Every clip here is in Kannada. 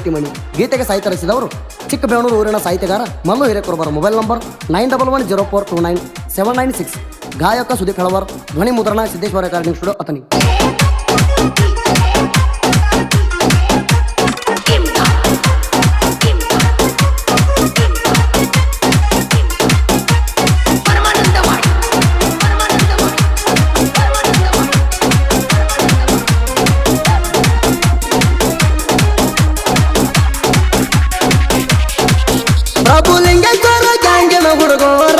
ಕಟ್ಟಿಮಣಿ. ಗೀತೆಗೆ ಸಾಹಿತ್ಯ ರಚಿಸಿದವರು ಚಿಕ್ಕಬೇಣೂರು ಊರಿನ ಸಾಹಿತ್ಯಗಾರ ಮಲ್ಲು ಹಿರೇಕುರಬರ. Mobile number 9110429796. ಗಾಯಕ ಸುದೀಪ್ ಹಳವರ್. ಧ್ವನಿ ಮುದ್ರಣ ಸಿದ್ದೇಶ್ವರ ರೆಕಾರ್ಡಿಂಗ್ ಸ್ಟುಡಿಯೋ ಅತನಿ. ಪ್ರಭುಲಿಂಗೇಶ್ವರ ಗ್ಯಾಂಗಿನ ಹುಡುಗೋರ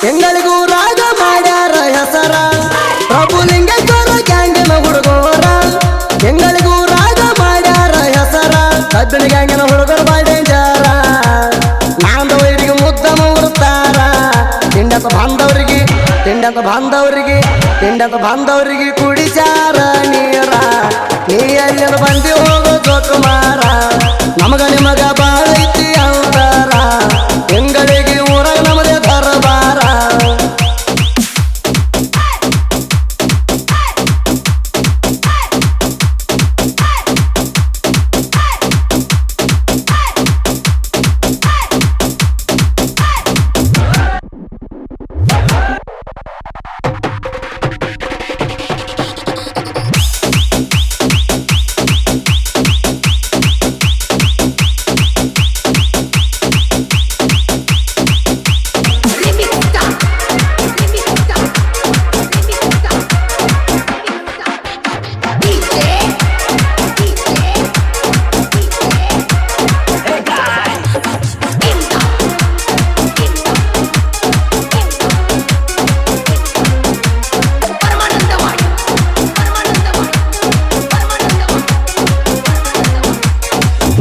ಎಂಗಳಿಗೂ ರಾಗ ಮಾಡ್ಯಾರ ಹೆಸರ. ಪ್ರಭುಲಿಂಗೇಶ್ವರ ಗ್ಯಾಂಗಿನ ಹುಡುಗೋರ ಎಂಗಳಿಗೂ ರಾಗ ಮಾಡ್ಯಾರ ಹೆಸರ. ಕಬ್ಬಿನ ಗ್ಯಾಂಗಿನ ಹುಡುಗರು ಬಾಳ ಡೇಂಜರ. ನಾಂದವರಿಗೆ ಮುದ್ದಮ ಉರ್ತಾರ. ತಿಂಡಂತ ಬಾಂಧವರಿಗೆ ಕುಡಿಸಾರ ನೀರ. ನೀ ಅಲ್ಲಿ ಬಂದಿ ಹೋಗೋ ಜೋಕುಮಾರ. ನಮಗ ನಿಮಗ ಬಾಳ ಐತಿ ಅಂತಾರ. ಎಂಗಳಿಗೆ ಊರಾಗ ನಮ್ಮದೇ ದರಬಾರ.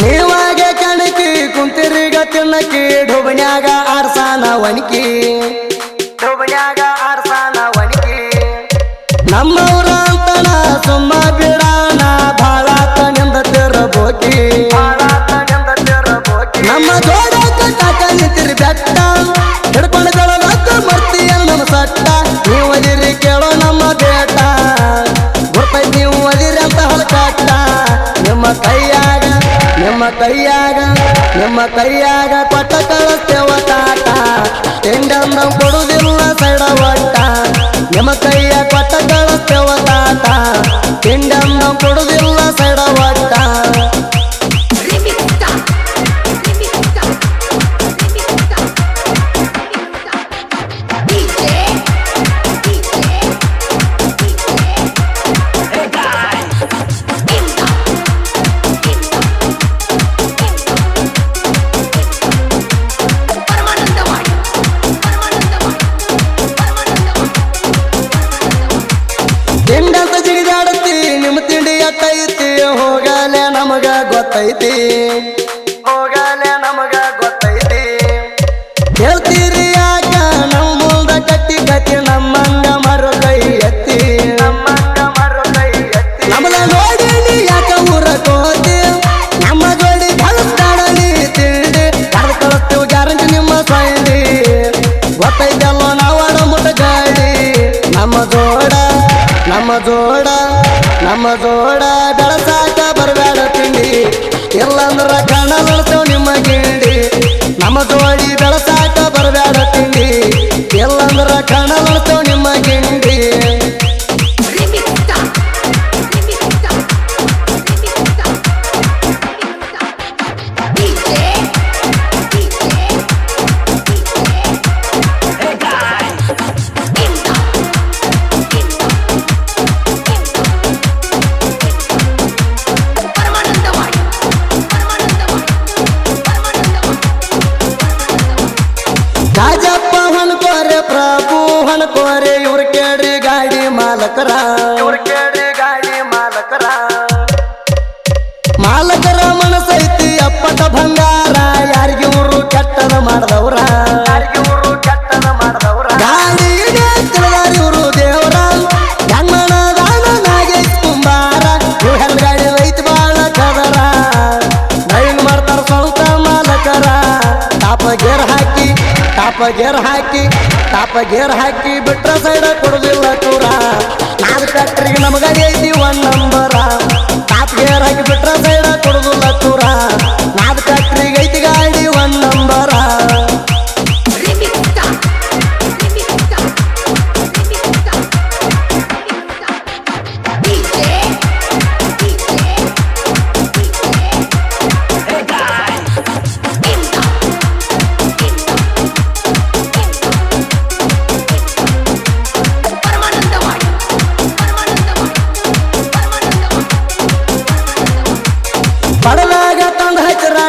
ನೀವಾಗೆ ಕಣಕಿ ಕುಂತಿರಿಗ ತಿನ್ನಕಿ. ಢೋಬಣ್ಯಾಗ ಆರ್ಸಾನ ವಣಿಕಿ. ನಮ್ಮವ್ರ ಅಂತನ ಸುಮ್ಮ ಬಿಡಾನ. ಭಾಳಾತ ನಿಂದ ತಿರಬೋಕಿ. ನಮ್ಮ ಜೋಡ ಕಟ್ಟಾಕ ನಿಂತಿರಿ ಬೆಟ್ಟ. ಹಿಡ್ಕೊಂಡ್ಗಳತ್ತ ಮರ್ತಿಯ ನಮ್ಮ ಸಟ್ಟ. ನೀವು ಅದಿರಿ ಕೇಳೋ ನಮ್ಮ ಬೇಟ. ಗುರ್ತೈತಿ ನೀವು ಅದಿರಿ ಅಂತ ಹಲಕಟ್ಟ. ನಿಮ್ಮ ಕೈಯಾಗ ಕೊಟ್ಟ ಕಳಿಸ್ತೇವ ತಾಟ. ತಿಂಡಂದ ಕೊಡುದಿಲ್ಲ ಸೈಡ ಒಟ್ಟ. ನಿಮ್ಮ ಕೈಯ ಕೊಟ್ಟ ಕಳಿಸ್ತೇವ ತಾಟ. ತಿಂಡಂದ ಕೊಡುದಿಲ್ಲ ಸೈಡ ಒಟ್ಟ. ತಿಂಡಂತ ಜಿಗಿದಾಡತಿ ನಿಮ್ಮ ತಿಂಡಿ ಎಟ್ಟೈತಿ. ಹೋಗಲೆ ನಮಗ ಗೊತ್ತೈತಿ. ಹೇಳ್ತೀರಿ ಯಾಕ ನಮ್ಮ ಮುಂದ ಕಟ್ಟಿ ನಮ್ಮಂಗ ಮರು ಕೈ ಎತ್ತಿ. ನಮ್ಮದ ನೋಡಿ ನೀ ಯಾಕ ಊರ ಕೋತಿ. ನಮ್ಮ ಜೋಡಿ ಬಳಸ್ತಾಳ ನೀ ತಿಂಡಿ. ಕರೆದು ಕಳಿಸ್ತೀವಿ ಗ್ಯಾರಂಟಿ ನಿಮ್ಮ ಸೈಡಿ. ಗೊತ್ತೈತಲ್ಲೋ ನಾವಾಡ ಮುಟ್ಟ ಗಾಡಿ. ನಮ್ಮ ಜೋಡ ಬೆಳಸಾಕ ಬರಬೇಡ ತಿಂಡಿ. ಇಲ್ಲಂದ್ರ ಕಣ ಬೆಳೆಸ್ತೇವ ನಿಮ್ಮ ಗಿಂಡಿ. ನಮ್ಮ ಜೋಡಿ ಬೆಳಸಾಕ ಬರಬೇಡ ತಿಂಡಿ. ಇಲ್ಲಂದ್ರ ಕಣ ಬೆಳೆಸ್ತೇವ ನಿಮ್ಮ ಗಿಂಡಿ. ರಾಜಪ್ಪ ಹೊನ್ಕೋರೆ ಪ್ರಭು ಹೊನ್ಕೋರೆ ಇವ್ರ ಕೇಳ್ರಿ ಗಾಡಿ ಮಾಲಕರ. ಮನಸೈತಿ ಅಪ್ಪಟ ಬಂಗಾರ. ಯಾರಿಗೆ ಇವರು ಕೆಟ್ಟದ ಮಾಡ್ದವ್ರ. ಗಾಡಿ ತಿಳಿದಾರ ಇವರು ದೇವ್ರ. ಹೆಣ್ಣದಾನ ನಾಗೇಶ್ ಕುಂಬಾರ. ಇವ್ ಹೆಣ್ ಗಾಡಿ ಐತಿ ಬಾಳ ಕದರ. ಡ್ರೈವಿಂಗ್ ಮಾಡ್ತಾರ ಸ್ವಂತ ಮಾಲಕರ. ತಾಪ ಗೇರ್ ಹಾಕಿ ಬಿಟ್ರ ಸೈಡ ಕೊಡುದಿಲ್ಲ ಚೂರ. ನಾಲ್ಕು ಫ್ಯಾಕ್ಟ್ರಿಗೆ ನಮಗ ಐತಿ 1 ನಂಬರ. ತಾಪ ಗೇರ್ ಹಾಕಿ ಬಿಟ್ರ ಸೈಡ ಕೊಡುದಿಲ್ಲ ಚೂರ.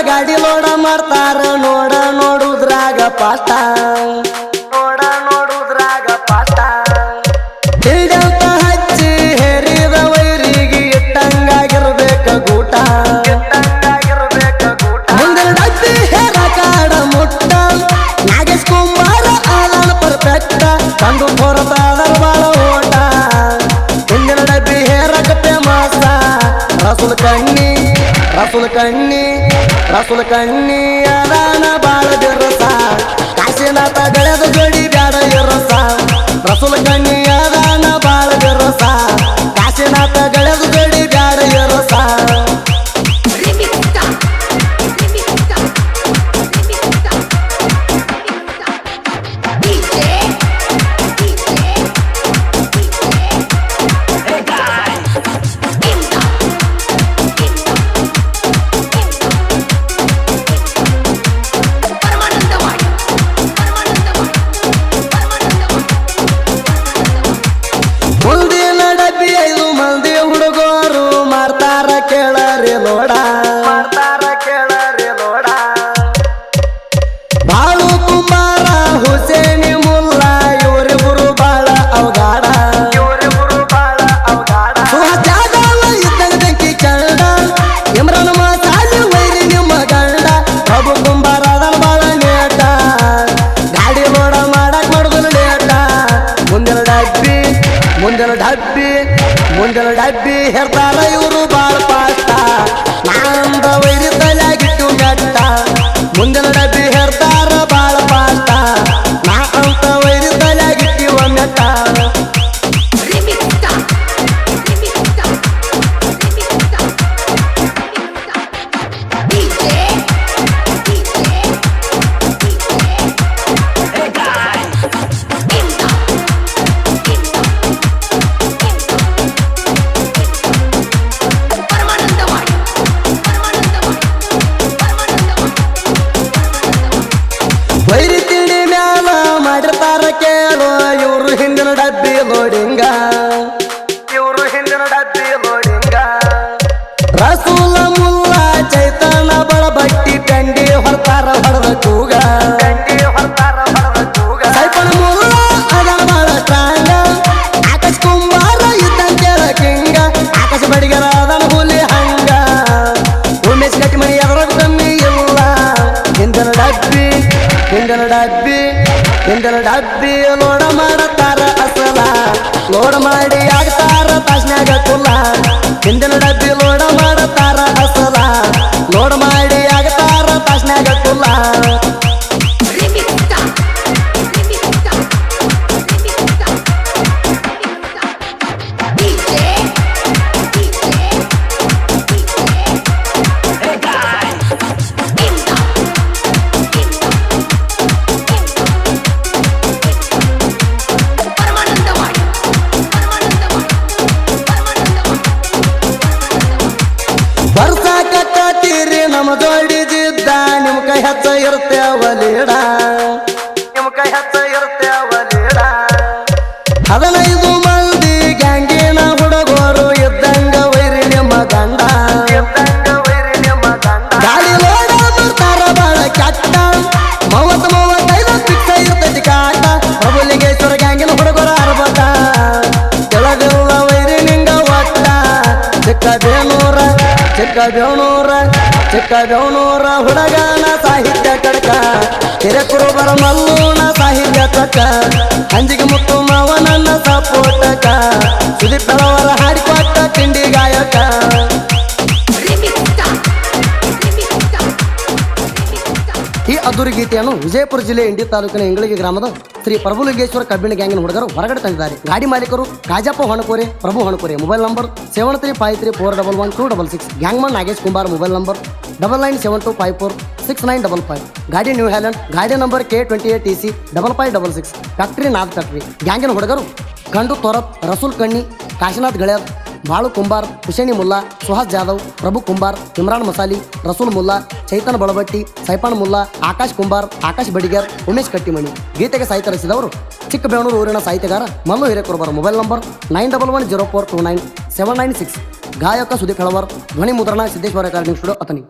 ಗಾಡಿ ಲೋಡ ಮಾಡ್ತಾರ ನೋಡ ನೋಡುದ್ರಾಗ ಪಾಠ ನೋಡ ನೋಡುದ್ರಾಗ ಪಾಠ ಹಿಡಿಯಂತ ಹಚ್ಚಿ ಹೇರಿದ ವೈರಿಗೆ ಇಟ್ಟಂಗಾಗಿರ್ಬೇಕ ಗೂಟ ಮುಂದೆ ಡಬ್ಬಿ ಹೇರ ಕಾಡ ಮುಟ್ಟ ನಾಗೇಶ್ ಕುಂಬಾರ ಆಲನ್ ಪರ್ಫೆಕ್ಟ ಕಂಡು ಹೊರತಾದರ ಬಾಳ ಓಟ ಹಿಂದಿನ ಡಬ್ಬಿ ಹೇರಕತ್ತೆ ಮಾಸ ರಸುಲ್ ಕಣ್ಣಿ ಅದಾನ ಬಾಳ ಬಿರಸ ಕಾಶಿನಾಥ ಗೆಳೆದ ಜೋಡಿ ಬ್ಯಾಡ ಇರಸ ರಸುಲ್ ಕಣ್ಣಿ ಅದಾನ ಬಾಳ ಬಿರಸ ಕಾಶಿನಾಥ ಗೆಳೆದ ಜೋಡಿ ಬ್ಯಾಡ ಇರಸ ಮುಂದಿನ ಡಬ್ಬಿ 5 ಮಂದಿ ಹುಡುಗರು ಮಾಡ್ತಾರ ಕೇಳರಿ ಲೋಡ ಬಾಳು ಕುಂಬಾರ ಹುಸೇನಿ ಮುಲ್ಲ ಇವರಿಬ್ಬರು ಬಾಳ ಅವಗಾಡ ಸುಹಜಾದವ ಇದ್ದಂಗ ಬೆಂಕಿ ಕಂಡ ಇಮ್ರಾನ್ ಮಸಾಲಿ ವೈರಿ ನಿಮ್ಮ ಗಂಡ ಪ್ರಭು ಕುಂಬಾರ ಅದನ ಬಾಳ ನೇಟ ಗಾಡಿ ಲೋಡ ಮಾಡಕ್ ಮಾಡುದಿಲ್ಲ ಲೇಟ ಮುಂದಿನ ಡಬ್ಬಿ ಹೇಳ್ತಾರ ಇವರು ಬಾಳ ಪಾಷ್ಟ ನಾಂದ ವೈರಿ ತಲೆಯಾಗಿಟ್ಟು ಮೆಟ್ಟ ಮುಂದಿನ ಡಬ್ಬಿ ಹೇಳ್ತಾರ ಬಾಳ ಪಾಷ್ಟ ನಾ ಅಂತ ವೈರಿ ತಲೆಯಾಗಿಟ್ಟಿವ ಮೆಟ್ಟ ವೈರಿ ತಿಂಡಿ ಮ್ಯಾಲ ಮಾಡಿರ್ತಾರ ಕೇಳೋ ಇವರು ಹಿಂದಿನ ಡಬ್ಬಿ ಲೋಡಿಂಗ ರಸೂಲ ಮುಲ್ಲ ಚೈತನ ಬಳಬಟ್ಟಿ ಪೆಂಡಿ ಹೊರತಾರ ಹೊಡೆದ ಕೂಗ ಸೈಪನ ಮುಲ್ಲ ಅದನ ಬಾಳ ಸ್ಟ್ರಾಂಗ ಆಕಾಶ್ ಕುಂಬಾರ ಇದ್ದಂಗೆರ ಕಿಂಗ ಆಕಾಶ ಬಡಿಗರ ಅದನ ಹುಲಿ ಹಂಗ ಉಮೇಶ್ ಗಟ್ಟಿ ಮನಿ ಎದರಾಗ ಕಮ್ಮಿ ಇಲ್ಲ ಹಿಂದಿನ ಡಬ್ಬಿ ಲೋಡ ಮಾಡತಾರ ಅಸಲ ಲೋಡ ಮಾಡಿ ಆಗ್ತಾರ ತಾಸ್ನ್ಯಾಗ ಕುಲ್ಲ ಹಿಂದಿನ ಡಬ್ಬಿ ಲೋಡ ಮಾಡತಾರ ಅಸಲ ಲೋಡ ಮಾಡಿ ಆಗ್ತಾರ ತಾಸ್ನ್ಯಾಗ ಕುಲ್ಲ ಬರ್ಸಾಕತ್ತೀರಿ ನಮ್ಮ ಜೋಡಿದಿದ್ದ ನಿಮ್ ಕೈ ಹಚ್ಚ ಇರ್ತೇವ ಲೀಡ 15 ಮಂದಿ ಗ್ಯಾಂಗಿನ ಹುಡುಗರು ಇದ್ದಂಗ ವೈರಿ ನಿಮ್ಮ ಗಂಡ ಗಾಡಿ ಲೋಡ ಬರ್ತಾರ ಬಾಳ ಕೆಟ್ಟ 35 ಫಿಕ್ಸ ಇರ್ತೈತಿ ಕಾಟ ಪ್ರಭುಲಿಂಗೇಶ್ವರ ಗ್ಯಾಂಗಿನ ಹುಡುಗರ ಅರ್ಬಟ ಕೆಳಗಿಲ್ಲ ವೈರಿ ನಿಂಗ ಒಟ್ಟ ಚಿಕ್ಕಬೇವನೂರ ಹುಡುಗನ ಸಾಹಿತ್ಯ ಕಡಕ ಹಿರೇಕುರುಬರ ಮಲ್ಲೂನ ಸಾಹಿತ್ಯ ಚಕ್ಕ ಅಂಜಿಗೆ ಮುತ್ತು ಮಾವ ನನ್ನ ಸಪೋಟಕ ಸುದೀಪ್ ಬೆಳವರ ಹಾಡಿಕೊಟ್ಟ ತಿಂಡಿ ಗಾಯಕ ಈ ಅದ್ದೂರಿ ಗೀತೆಯನ್ನು ವಿಜಯಪುರ ಜಿಲ್ಲೆ ಇಂಡಿ ತಾಲೂಕಿನ ಇಂಗಳಗಿ ಗ್ರಾಮದ ಶ್ರೀ ಪ್ರಭುಲಿಂಗೇಶ್ವರ ಕಬ್ಬಿಣ ಗ್ಯಾಂಗಿನ ಹುಡುಗರು ಹೊರಗಡೆ ತಂದಿದ್ದಾರೆ. ಗಾಡಿ ಮಾಲೀಕರು Kajappa Honakore, Prabhu Honakore. Mobile number 7353411266. Gangman Nagesh Kumbar. Mobile number 9972546955. ಗಾಡಿ ನ್ಯೂ ಹ್ಯಾಲೆಂಡ್. ಗಾಡಿ ನಂಬರ್ K28TC 5566. ಫ್ಯಾಕ್ಟ್ರಿ ನಾದ್ ಫ್ಯಾಕ್ಟ್ರಿ. ಗ್ಯಾಂಗಿನ ಹುಡುಗರು ಗಂಡು ತೊರಪ್, ರಸೂಲ್ ಕಣ್ಣಿ, ಕಾಶಿನಾಥ್ ಗೆಳೆಯರ್, ಬಾಳು ಕುಂಬಾರ್, ಹುಸೇನಿ ಮುಲ್ಲಾ, ಸುಹಾಸ್ ಜಾಧವ್, ಪ್ರಭು ಕುಂಬಾರ್, ಇಮ್ರಾನ್ ಮಸಾಲಿ, ರಸೂಲ್ ಮುಲ್ಲಾ, ಚೈತನ್ ಬಳಬಟ್ಟಿ, ಸೈಪಾನ್ ಮುಲ್ಲಾ, ಆಕಾಶ್ ಕುಂಬಾರ್, ಆಕಾಶ್ ಬಡಿಗರ್, ಉಮೇಶ್ ಕಟ್ಟಿಮಣಿ. ಗೀತೆಗೆ ಸಾಹಿತ್ಯ ರಚಿಸಿದವರು ಚಿಕ್ಕಬೇವನೂರು ಊರಿನ ಸಾಹಿತ್ಯಗಾರ ಮಲ್ಲು ಹಿರೇಕುರುಬರ. Mobile number 9110429796. ಗಾಯಕ ಸುದೀಪ್ ಹೆಳವರ್. ಧ್ವನಿ ಮುದ್ರಣ ಸಿದ್ದೇಶ್ವರ ರೆಕಾರ್ಡಿಂಗ್ ಸ್ಟುಡಿಯೋ, ಅಥಣಿ.